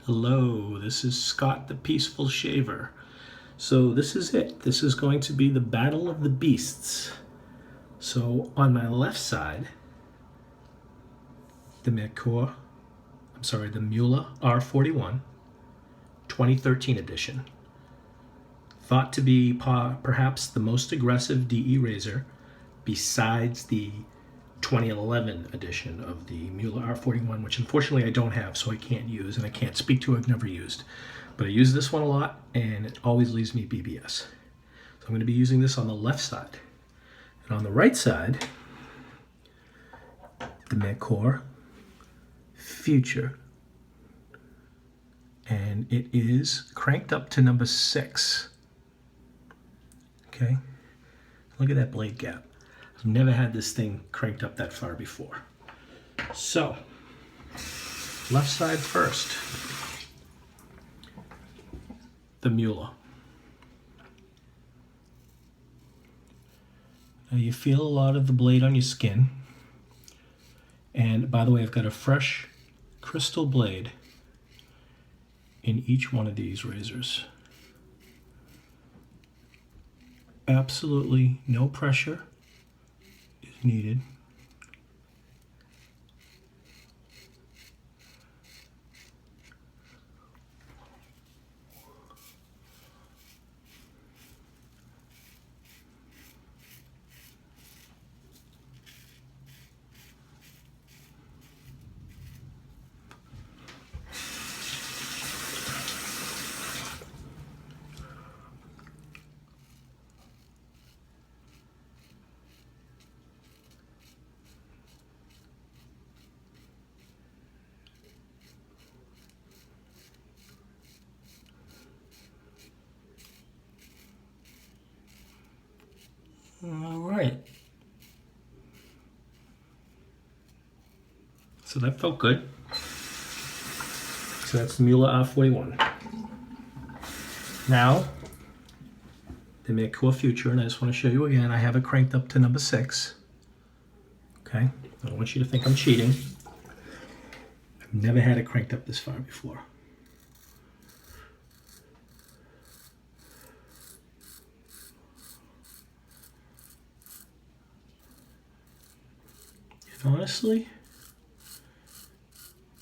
Hello, this is Scott the Peaceful Shaver. So this is it. This is going to be the Battle of the Beasts. So on my left side, the Merkur, the Muhle R41, 2013 edition. Thought to be perhaps the most aggressive DE razor besides the 2011 edition of the Muhle R41, which unfortunately I don't have, so I can't use, and I can't speak to. I've never used. But I use this one a lot, and it always leaves me BBS. So I'm going to be using this on the left side. And on the right side, the Merkur Futur. And it is cranked up to number 6. Okay? Look at that blade gap. I've never had this thing cranked up that far before. So, left side first. The Muhle. Now you feel a lot of the blade on your skin. And by the way, I've got a fresh crystal blade in each one of these razors. Absolutely no pressure is needed. All right. So that felt good. So that's the Muhle R41. Now, the Merkur Futur, and I just want to show you again, I have it cranked up to number 6. Okay? I don't want you to think I'm cheating. I've never had it cranked up this far before. Honestly,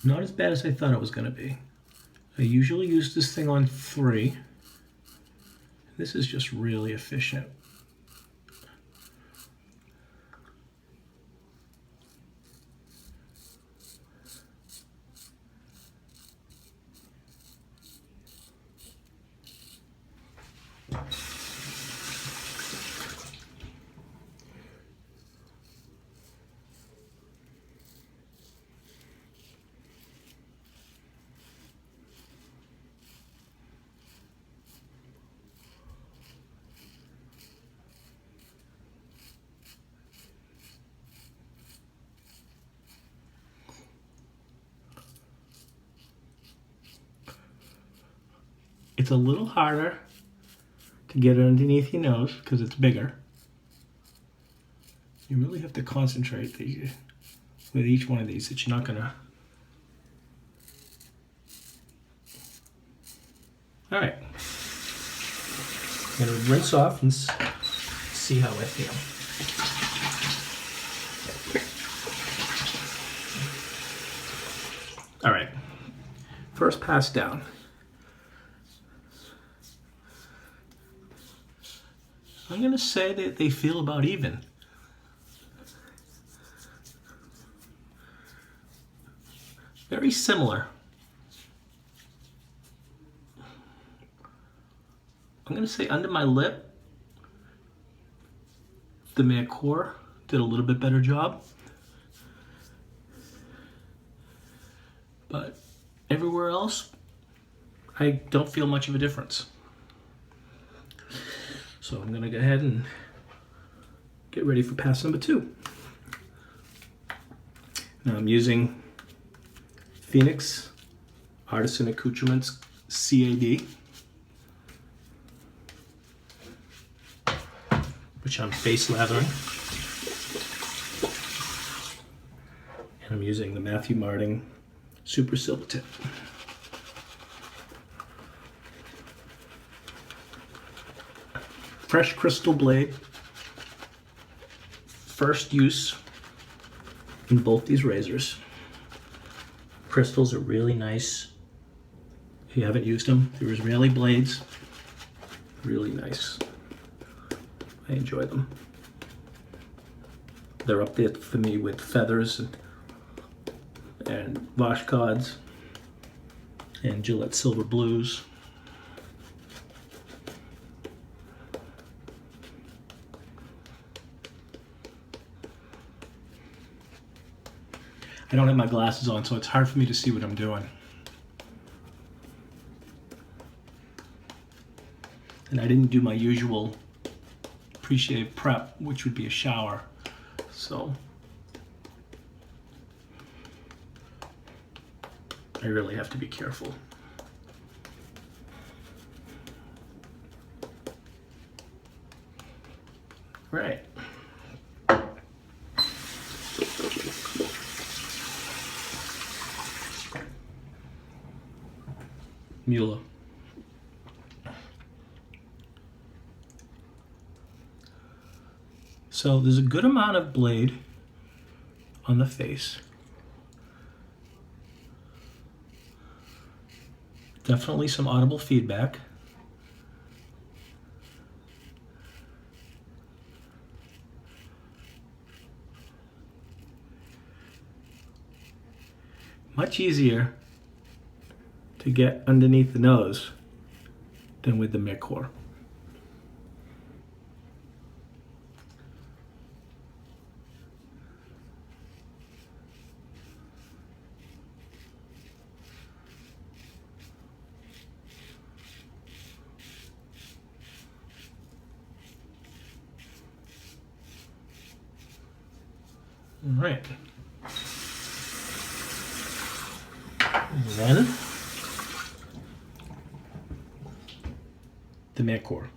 not as bad as I thought it was going to be. I usually use this thing on 3. This is just really efficient. It's a little harder to get it underneath your nose because it's bigger. You really have to concentrate with each one of these that you're not going to... Alright. I'm going to rinse off and see how I feel. Alright. First pass down. I'm going to say that they feel about even. Very similar. I'm going to say under my lip, the Merkur did a little bit better job. But everywhere else, I don't feel much of a difference. So I'm going to go ahead and get ready for pass number 2. Now I'm using Phoenix Artisan Accoutrements CAD, which I'm face lathering. And I'm using the Matthew Martin Super Silver Tip. fresh crystal blade. First use in both these razors. Crystals are really nice. If you haven't used them, they're Israeli blades. Really nice. I enjoy them. They're up there for me with feathers and Vashkods and Gillette Silver Blues. I don't have my glasses on, so it's hard for me to see what I'm doing. And I didn't do my usual pre-shave prep, which would be a shower. So I really have to be careful. Right. Muhle. So there's a good amount of blade on the face. Definitely some audible feedback. Much easier to get underneath the nose than with the Merkur. All right. And then the Merkur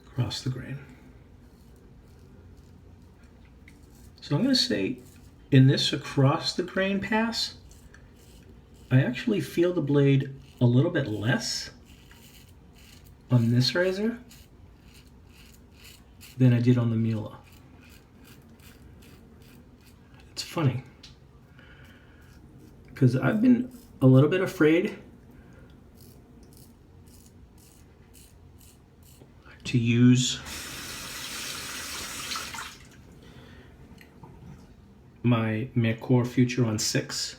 across the grain. So I'm going to say in this across the grain pass, I actually feel the blade a little bit less on this razor than I did on the Muhle. It's funny because I've been a little bit afraid to use my Merkur Futur on 6.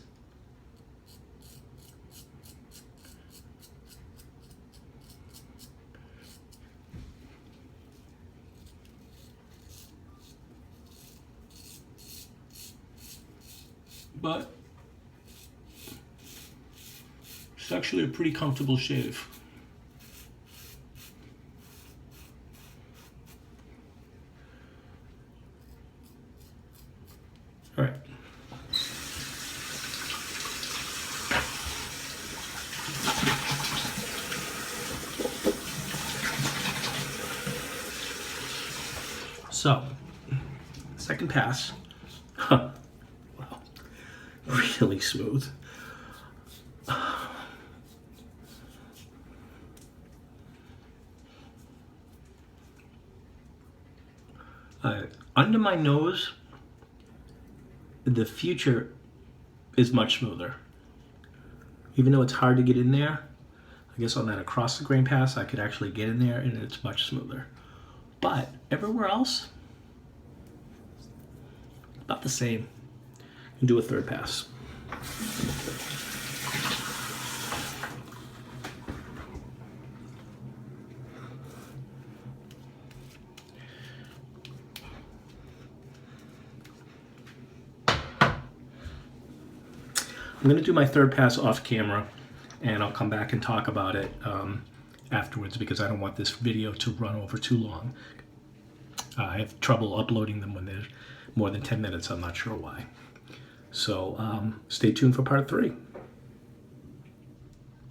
But it's actually a pretty comfortable shave. All right. So, second pass. Wow. Really smooth. Under my nose, the Futur is much smoother. Even though it's hard to get in there, I guess on that across the grain pass, I could actually get in there and it's much smoother. But everywhere else, about the same. And do a third pass. I'm going to do my third pass off camera, and I'll come back and talk about it afterwards because I don't want this video to run over too long. I have trouble uploading them when they're more than 10 minutes. I'm not sure why. So stay tuned for part 3.